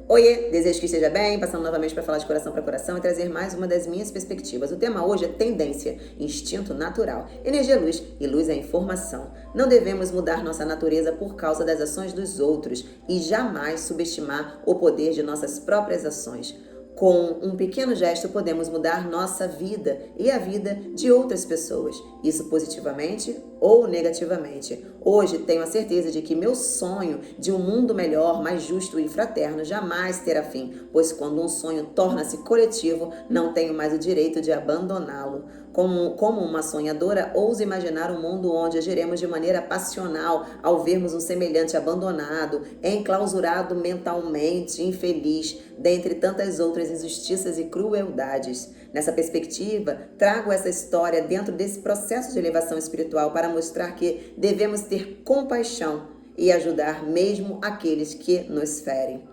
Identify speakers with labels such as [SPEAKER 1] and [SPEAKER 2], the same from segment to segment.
[SPEAKER 1] Oiê, desejo que esteja bem, passando novamente para falar de coração para coração e trazer mais uma das minhas perspectivas. O tema hoje é tendência, instinto natural, energia luz e luz é informação. Não devemos mudar nossa natureza por causa das ações dos outros e jamais subestimar o poder de nossas próprias ações. Com um pequeno gesto podemos mudar nossa vida e a vida de outras pessoas, isso positivamente ou negativamente. Hoje tenho a certeza de que meu sonho de um mundo melhor, mais justo e fraterno jamais terá fim, pois quando um sonho torna-se coletivo, não tenho mais o direito de abandoná-lo. Como uma sonhadora, ouso imaginar um mundo onde agiremos de maneira passional ao vermos um semelhante abandonado, enclausurado mentalmente, infeliz, dentre tantas outras injustiças e crueldades. Nessa perspectiva, trago essa história dentro desse processo de elevação espiritual para mostrar que devemos ter compaixão e ajudar mesmo aqueles que nos ferem.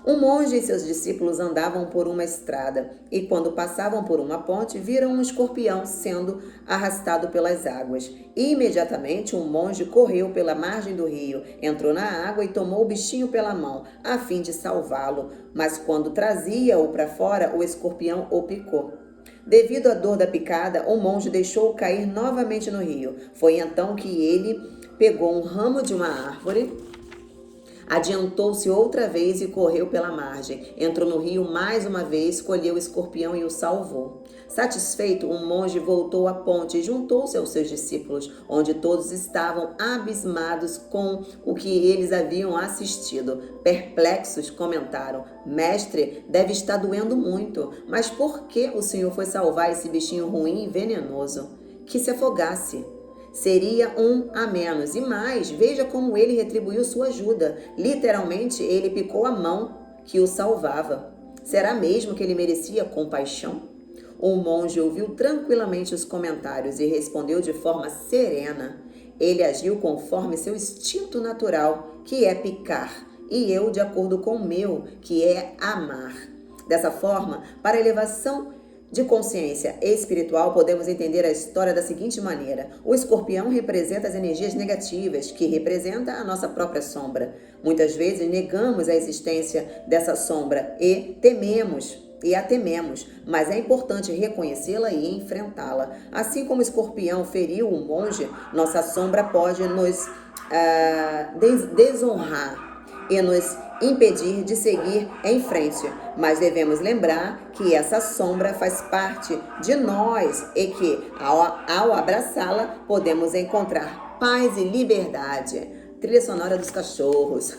[SPEAKER 1] Um monge e seus discípulos andavam por uma estrada e, quando passavam por uma ponte, viram um escorpião sendo arrastado pelas águas. E, imediatamente, um monge correu pela margem do rio, entrou na água e tomou o bichinho pela mão, a fim de salvá-lo. Mas, quando trazia-o para fora, o escorpião o picou. Devido à dor da picada, o monge deixou-o cair novamente no rio. Foi então que ele pegou um ramo de uma árvore, adiantou-se outra vez e correu pela margem. Entrou no rio mais uma vez, colheu o escorpião e o salvou. Satisfeito, o monge voltou à ponte e juntou-se aos seus discípulos, onde todos estavam abismados com o que eles haviam assistido. Perplexos, comentaram: Mestre, deve estar doendo muito, mas por que o senhor foi salvar esse bichinho ruim e venenoso? Que se afogasse. Seria um a menos. E mais, veja como ele retribuiu sua ajuda. Literalmente, ele picou a mão que o salvava. Será mesmo que ele merecia compaixão? O monge ouviu tranquilamente os comentários e respondeu de forma serena. Ele agiu conforme seu instinto natural, que é picar, e eu de acordo com o meu, que é amar. Dessa forma, para a elevação de consciência espiritual, podemos entender a história da seguinte maneira: o escorpião representa as energias negativas, que representa a nossa própria sombra. Muitas vezes negamos a existência dessa sombra e a tememos, mas é importante reconhecê-la e enfrentá-la. Assim como o escorpião feriu o monge, nossa sombra pode nos desonrar e nos impedir de seguir em frente, mas devemos lembrar que essa sombra faz parte de nós e que, ao abraçá-la, podemos encontrar paz e liberdade. Trilha sonora dos cachorros.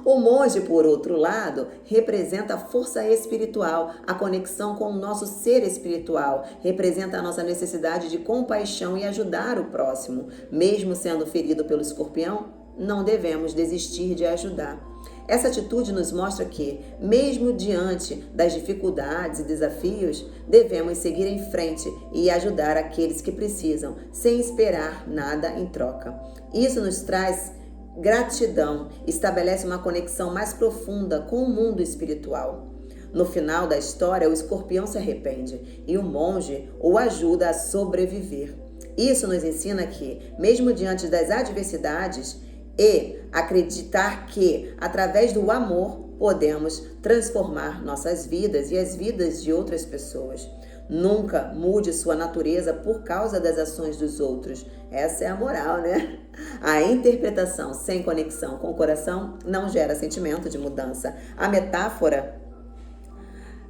[SPEAKER 1] O monge, por outro lado, representa a força espiritual, a conexão com o nosso ser espiritual, representa a nossa necessidade de compaixão e ajudar o próximo. Mesmo sendo ferido pelo escorpião, não devemos desistir de ajudar. Essa atitude nos mostra que, mesmo diante das dificuldades e desafios, devemos seguir em frente e ajudar aqueles que precisam, sem esperar nada em troca. Isso nos traz gratidão, estabelece uma conexão mais profunda com o mundo espiritual. No final da história, o escorpião se arrepende e o monge o ajuda a sobreviver. Isso nos ensina que, mesmo diante das adversidades, e acreditar que, através do amor, podemos transformar nossas vidas e as vidas de outras pessoas. Nunca mude sua natureza por causa das ações dos outros. Essa é a moral, né? A interpretação sem conexão com o coração não gera sentimento de mudança. A metáfora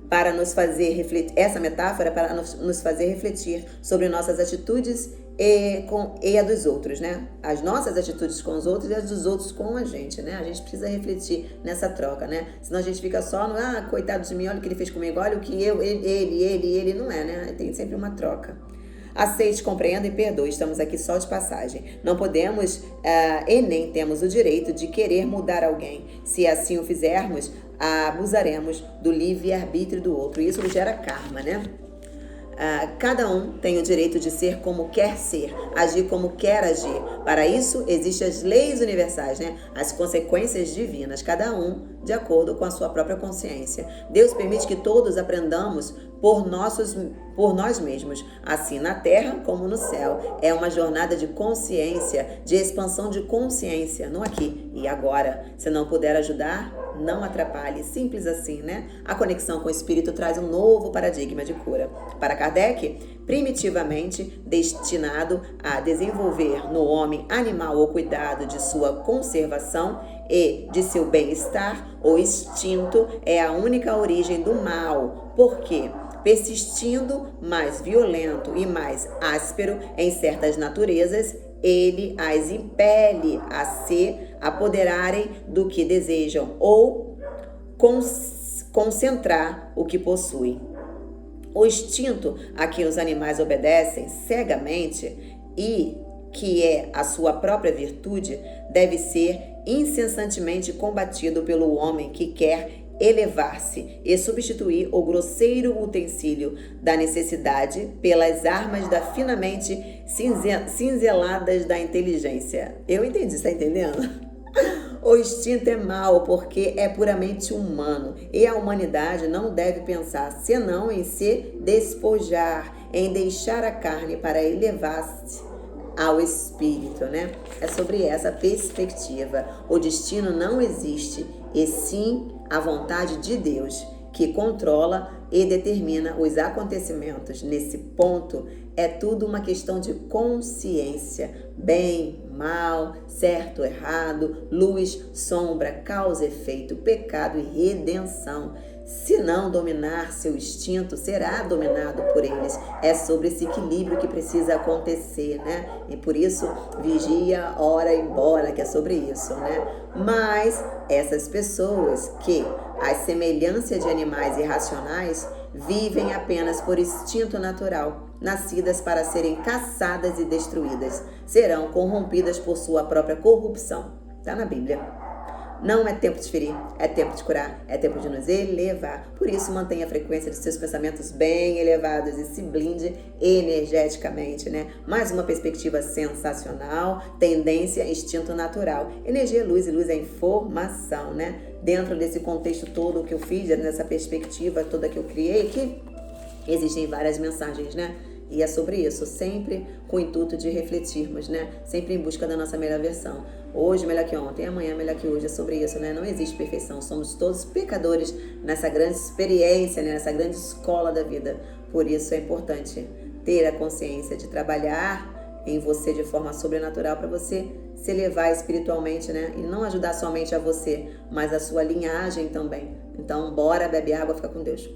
[SPEAKER 1] para nos fazer refletir, essa metáfora para nos fazer refletir sobre nossas atitudes e a dos outros, né? As nossas atitudes com os outros e as dos outros com a gente, né? A gente precisa refletir nessa troca, né? Senão a gente fica só no, coitado de mim, olha o que ele fez comigo, olha o que ele, não é, né? Tem sempre uma troca. Aceite, compreenda e perdoe. Estamos aqui só de passagem. Não podemos e nem temos o direito de querer mudar alguém. Se assim o fizermos, abusaremos do livre-arbítrio do outro. Isso gera karma, né? Cada um tem o direito de ser como quer ser, agir como quer agir. Para isso, existem as leis universais, né? As consequências divinas, cada um de acordo com a sua própria consciência. Deus permite que todos aprendamos por nós mesmos, assim na terra como no céu. É uma jornada de consciência, de expansão de consciência, no aqui e agora. Se não puder ajudar, não atrapalhe. Simples assim, né? A conexão com o espírito traz um novo paradigma de cura. Para Kardec, primitivamente destinado a desenvolver no homem animal o cuidado de sua conservação e de seu bem-estar, o instinto é a única origem do mal. Por quê? Persistindo mais violento e mais áspero em certas naturezas, ele as impele a se apoderarem do que desejam ou concentrar o que possuem. O instinto a que os animais obedecem cegamente e que é a sua própria virtude deve ser incessantemente combatido pelo homem que quer elevar-se e substituir o grosseiro utensílio da necessidade pelas armas da finamente cinzeladas da inteligência. Eu entendi, está entendendo? O instinto é mau porque é puramente humano e a humanidade não deve pensar senão em se despojar, em deixar a carne para elevar-se ao espírito, né? É sobre essa perspectiva. O destino não existe, e sim a vontade de Deus, que controla e determina os acontecimentos. Nesse ponto, é tudo uma questão de consciência. Bem, mal, certo, errado, luz, sombra, causa, efeito, pecado e redenção. Se não dominar seu instinto, será dominado por eles. É sobre esse equilíbrio que precisa acontecer, né? E por isso, vigia, ora e bora, que é sobre isso, né? Mas essas pessoas que, à semelhança de animais irracionais, vivem apenas por instinto natural, nascidas para serem caçadas e destruídas, serão corrompidas por sua própria corrupção. Está na Bíblia. Não é tempo de ferir, é tempo de curar, é tempo de nos elevar. Por isso, mantenha a frequência de seus pensamentos bem elevados e se blinde energeticamente, né? Mais uma perspectiva sensacional, tendência, instinto natural. Energia, luz e luz é informação, né? Dentro desse contexto todo que eu fiz, nessa perspectiva toda que eu criei aqui, existem várias mensagens, né? E é sobre isso, sempre com o intuito de refletirmos, né? Sempre em busca da nossa melhor versão. Hoje melhor que ontem, amanhã melhor que hoje, é sobre isso, né? Não existe perfeição, somos todos pecadores nessa grande experiência, né? Nessa grande escola da vida. Por isso é importante ter a consciência de trabalhar em você de forma sobrenatural para você se elevar espiritualmente, né? E não ajudar somente a você, mas a sua linhagem também. Então, bora, bebe água, fica com Deus.